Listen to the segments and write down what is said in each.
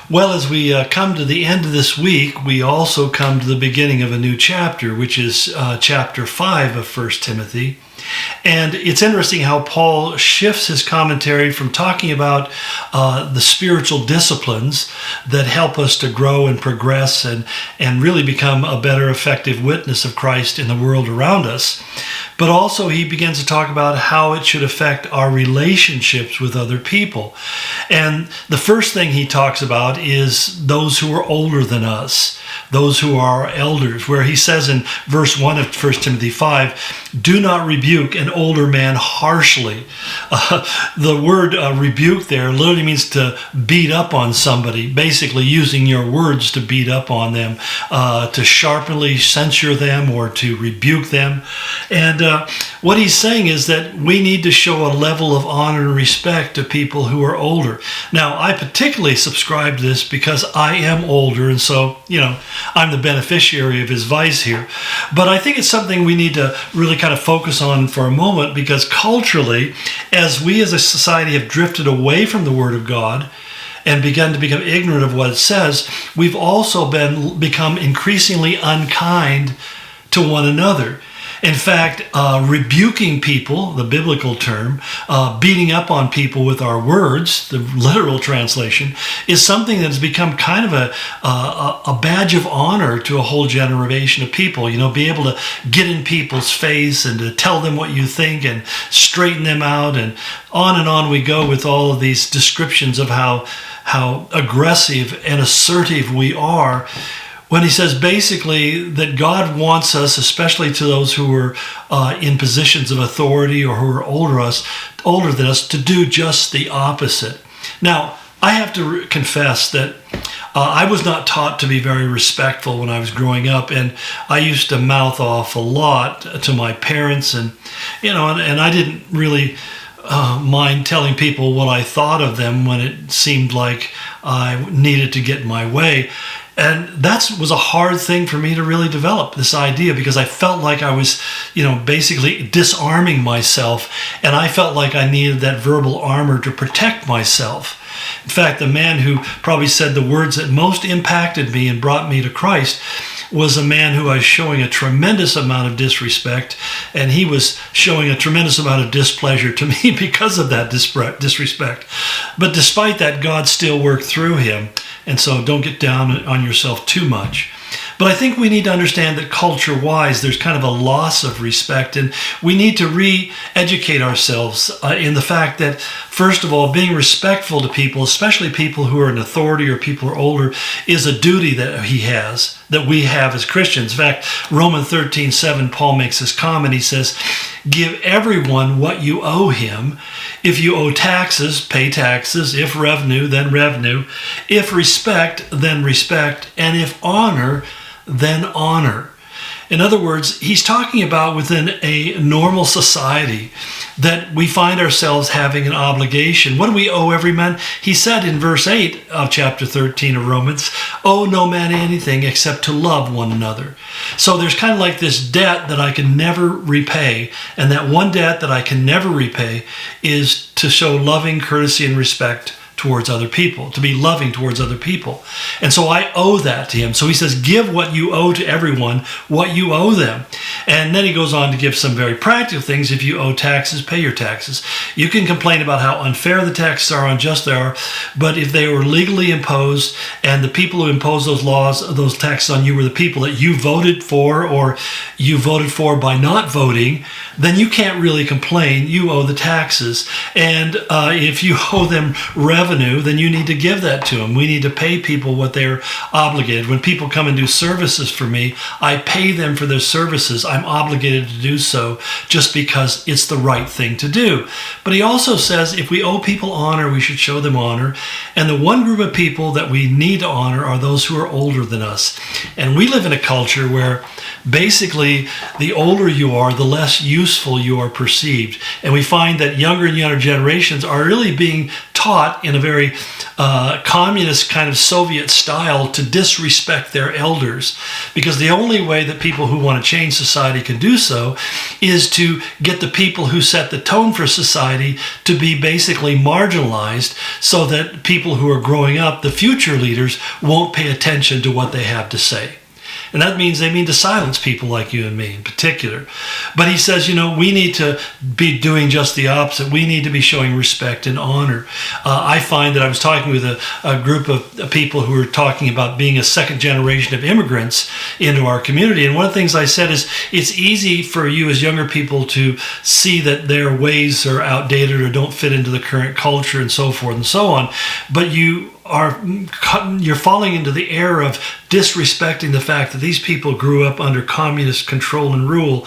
Well, as we come to the end of this week, we also come to the beginning of a new chapter, which is chapter 5 of 1 Timothy. And it's interesting how Paul shifts his commentary from talking about the spiritual disciplines that help us to grow and progress and really become a better, effective witness of Christ in the world around us. But also he begins to talk about how it should affect our relationships with other people. And the first thing he talks about is those who are older than us, those who are elders, where he says in verse 1 of 1 Timothy 5, do not rebuke an older man harshly. The word rebuke there literally means to beat up on somebody, basically using your words to beat up on them, to sharply censure them or to rebuke them. And what he's saying is that we need to show a level of honor and respect to people who are older. Now, I particularly subscribe to this because I am older, and so, I'm the beneficiary of his advice here. But I think it's something we need to really kind of focus on for a moment, because culturally, as we as a society have drifted away from the Word of God and begun to become ignorant of what it says, we've also become increasingly unkind to one another. In fact, rebuking people, the biblical term, beating up on people with our words, the literal translation, is something that has become kind of a badge of honor to a whole generation of people. Be able to get in people's face and to tell them what you think and straighten them out, and on we go with all of these descriptions of how aggressive and assertive we are. When he says basically that God wants us, especially to those who are in positions of authority or who are older than us, to do just the opposite. Now, I have to confess that I was not taught to be very respectful when I was growing up, and I used to mouth off a lot to my parents, and I didn't really mind telling people what I thought of them when it seemed like I needed to get my way. And that was a hard thing for me to really develop, this idea, because I felt like I was, basically disarming myself, and I felt like I needed that verbal armor to protect myself. In fact, the man who probably said the words that most impacted me and brought me to Christ was a man who I was showing a tremendous amount of disrespect, and he was showing a tremendous amount of displeasure to me because of that disrespect. But despite that, God still worked through him, and so don't get down on yourself too much. But I think we need to understand that culture-wise, there's kind of a loss of respect, and we need to re-educate ourselves in the fact that, first of all, being respectful to people, especially people who are in authority or people who are older, is a duty that we have as Christians. In fact, Romans 13:7, Paul makes this comment. He says, give everyone what you owe him. If you owe taxes, pay taxes. If revenue, then revenue. If respect, then respect. And if honor, then honor. In other words, he's talking about within a normal society that we find ourselves having an obligation. What do we owe every man? He said in verse 8 of chapter 13 of Romans, owe no man anything except to love one another. So there's kind of like this debt that I can never repay. And that one debt that I can never repay is to show loving courtesy and respect towards other people, to be loving towards other people. And so I owe that to him. So he says, give what you owe to everyone, what you owe them. And then he goes on to give some very practical things. If you owe taxes, pay your taxes. You can complain about how unfair the taxes are, unjust they are, but if they were legally imposed and the people who imposed those laws, those taxes on you were the people that you voted for, or you voted for by not voting, then you can't really complain. You owe the taxes. And if you owe them revenue, then you need to give that to them. We need to pay people what they're obligated. When people come and do services for me, I pay them for their services. I'm obligated to do so just because it's the right thing to do. But he also says if we owe people honor, we should show them honor. And the one group of people that we need to honor are those who are older than us. And we live in a culture where basically the older you are, the less useful you are perceived. And we find that younger and younger generations are really being taught in a very communist kind of Soviet style to disrespect their elders, because the only way that people who want to change society can do so is to get the people who set the tone for society to be basically marginalized, so that people who are growing up, the future leaders, won't pay attention to what they have to say. And that means they mean to silence people like you and me in particular. But he says, we need to be doing just the opposite. We need to be showing respect and honor. I find that I was talking with a group of people who were talking about being a second generation of immigrants into our community. And one of the things I said is, it's easy for you as younger people to see that their ways are outdated or don't fit into the current culture and so forth and so on. But you're falling into the error of disrespecting the fact that these people grew up under communist control and rule,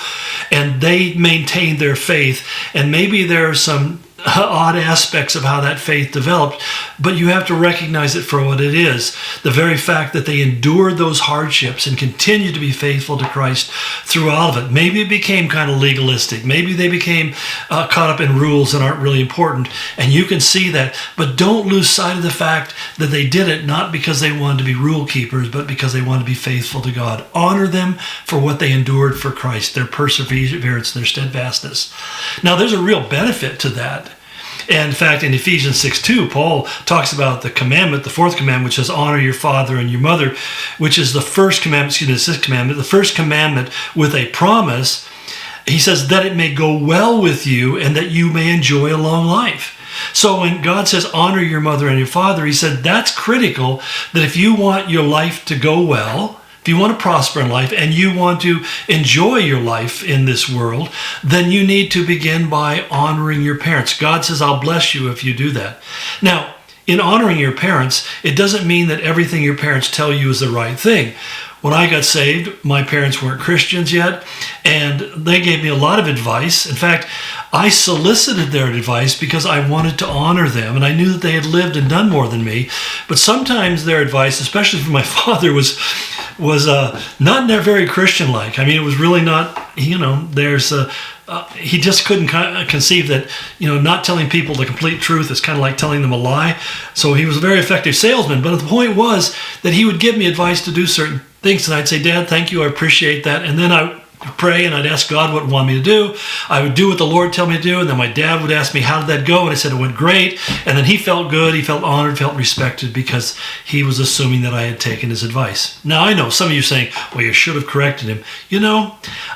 and they maintained their faith. And maybe there are some odd aspects of how that faith developed, but you have to recognize it for what it is. The very fact that they endured those hardships and continued to be faithful to Christ through all of it. Maybe it became kind of legalistic. Maybe they became caught up in rules that aren't really important, and you can see that. But don't lose sight of the fact that they did it not because they wanted to be rule keepers, but because they wanted to be faithful to God. Honor them for what they endured for Christ, their perseverance, their steadfastness. Now, there's a real benefit to that. And in fact, in Ephesians 6:2, Paul talks about the commandment, the fourth commandment, which says, honor your father and your mother, which is the first commandment, the sixth commandment, the first commandment with a promise. He says, that it may go well with you and that you may enjoy a long life. So when God says, honor your mother and your father, he said, that's critical, that if you want your life to go well, if you want to prosper in life and you want to enjoy your life in this world, then you need to begin by honoring your parents. God says, I'll bless you if you do that. Now, in honoring your parents, it doesn't mean that everything your parents tell you is the right thing. When I got saved, my parents weren't Christians yet, and they gave me a lot of advice. In fact, I solicited their advice because I wanted to honor them, and I knew that they had lived and done more than me. But sometimes their advice, especially from my father, was not very Christian-like. I mean, it was really not, he just couldn't conceive that, not telling people the complete truth is kind of like telling them a lie. So he was a very effective salesman. But the point was that he would give me advice to do certain things, and I'd say, Dad, thank you, I appreciate that. And then I pray and I'd ask God what he wanted me to do. I would do what the Lord told me to do, and then my dad would ask me, how did that go? And I said, it went great. And then he felt good, he felt honored, felt respected, because he was assuming that I had taken his advice. Now, I know some of you saying, well, you should have corrected him.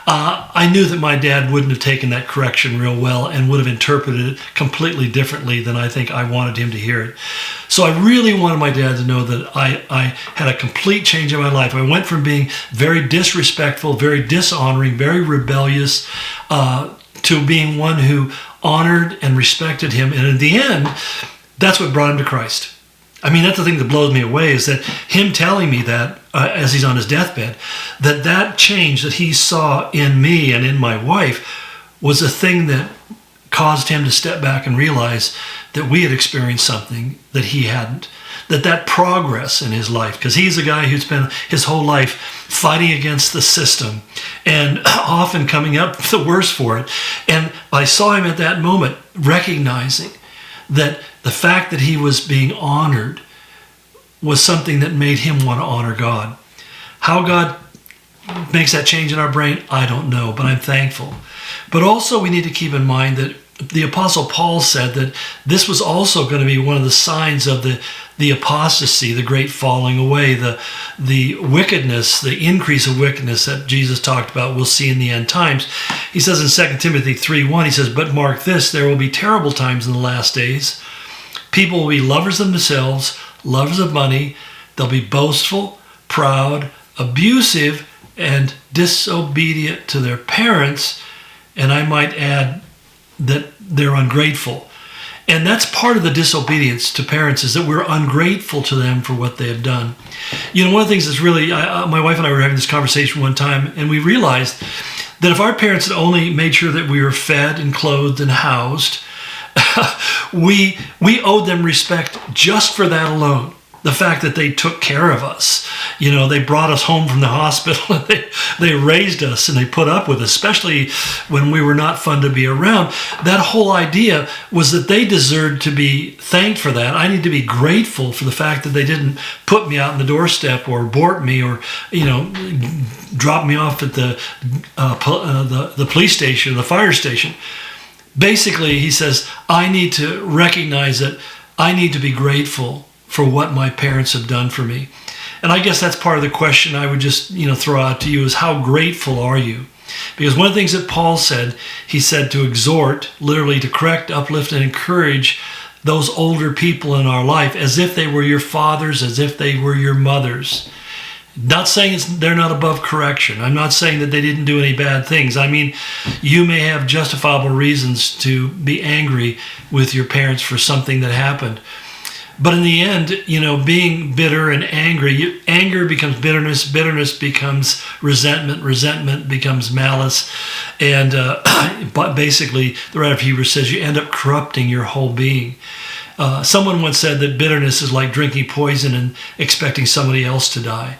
I knew that my dad wouldn't have taken that correction real well and would have interpreted it completely differently than I think I wanted him to hear it. So I really wanted my dad to know that I had a complete change in my life. I went from being very disrespectful, very dishonoring, very rebellious, to being one who honored and respected him. And in the end, that's what brought him to Christ. I mean, that's the thing that blows me away, is that him telling me that as he's on his deathbed, that change that he saw in me and in my wife was a thing that caused him to step back and realize that we had experienced something that he hadn't. That progress in his life, because he's a guy who spent his whole life fighting against the system and often coming up the worse for it. And I saw him at that moment recognizing that the fact that he was being honored was something that made him want to honor God. How God makes that change in our brain, I don't know, but I'm thankful. But also we need to keep in mind that the Apostle Paul said that this was also going to be one of the signs of the apostasy, the great falling away, the wickedness, the increase of wickedness that Jesus talked about we'll see in the end times. He says in 2 Timothy 3:1, he says, but mark this, there will be terrible times in the last days. People will be lovers of themselves, lovers of money. They'll be boastful, proud, abusive, and disobedient to their parents. And I might add that they're ungrateful. And that's part of the disobedience to parents, is that we're ungrateful to them for what they have done. One of the things that's really, my wife and I were having this conversation one time, and we realized that if our parents had only made sure that we were fed and clothed and housed, we owed them respect just for that alone. the fact that they took care of us. They brought us home from the hospital. They raised us and they put up with us, especially when we were not fun to be around. That whole idea was that they deserved to be thanked for that. I need to be grateful for the fact that they didn't put me out on the doorstep or abort me or, drop me off at the police station or the fire station. Basically, he says, I need to recognize that I need to be grateful for what my parents have done for me. And I guess that's part of the question I would just, throw out to you is how grateful are you? Because one of the things that Paul said, he said to exhort, literally to correct, uplift, and encourage those older people in our life as if they were your fathers, as if they were your mothers. Not saying they're not above correction. I'm not saying that they didn't do any bad things. I mean, you may have justifiable reasons to be angry with your parents for something that happened. But in the end, being bitter and angry, anger becomes bitterness, bitterness becomes resentment, resentment becomes malice. And but basically, the writer of Hebrews says you end up corrupting your whole being. Someone once said that bitterness is like drinking poison and expecting somebody else to die.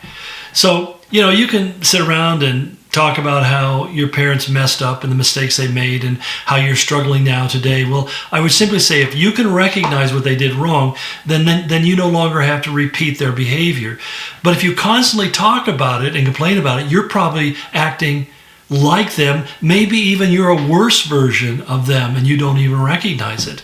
So, you can sit around and talk about how your parents messed up and the mistakes they made and how you're struggling now today. Well, I would simply say if you can recognize what they did wrong, then you no longer have to repeat their behavior. But if you constantly talk about it and complain about it, you're probably acting like them. Maybe even you're a worse version of them and you don't even recognize it.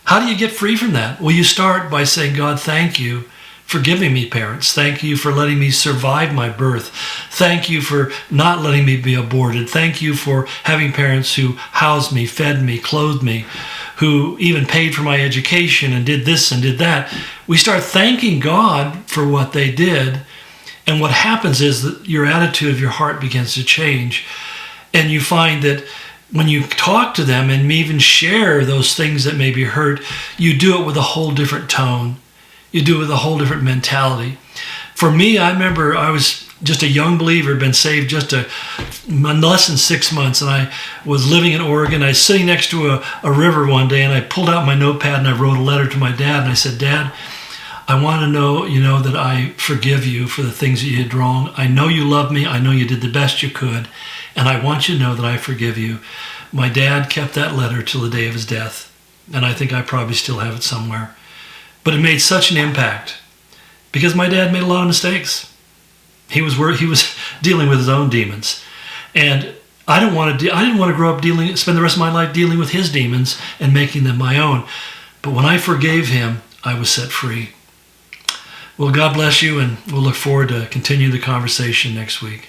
How do you get free from that? Well, you start by saying, God, thank you for giving me parents. Thank you for letting me survive my birth. Thank you for not letting me be aborted. Thank you for having parents who housed me, fed me, clothed me, who even paid for my education and did this and did that. We start thanking God for what they did. And what happens is that your attitude of your heart begins to change. And you find that when you talk to them and even share those things that maybe hurt, you do it with a whole different tone. You do it with a whole different mentality. For me, I remember I was just a young believer, been saved just less than 6 months, and I was living in Oregon. I was sitting next to a river one day, and I pulled out my notepad and I wrote a letter to my dad, and I said, Dad, I want to know, that I forgive you for the things that you did wrong. I know you love me. I know you did the best you could, and I want you to know that I forgive you. My dad kept that letter till the day of his death, and I think I probably still have it somewhere. But it made such an impact because my dad made a lot of mistakes. He was dealing with his own demons, and I didn't want to grow up spend the rest of my life dealing with his demons and making them my own. But when I forgave him, I was set free. Well, God bless you, and we'll look forward to continue the conversation next week.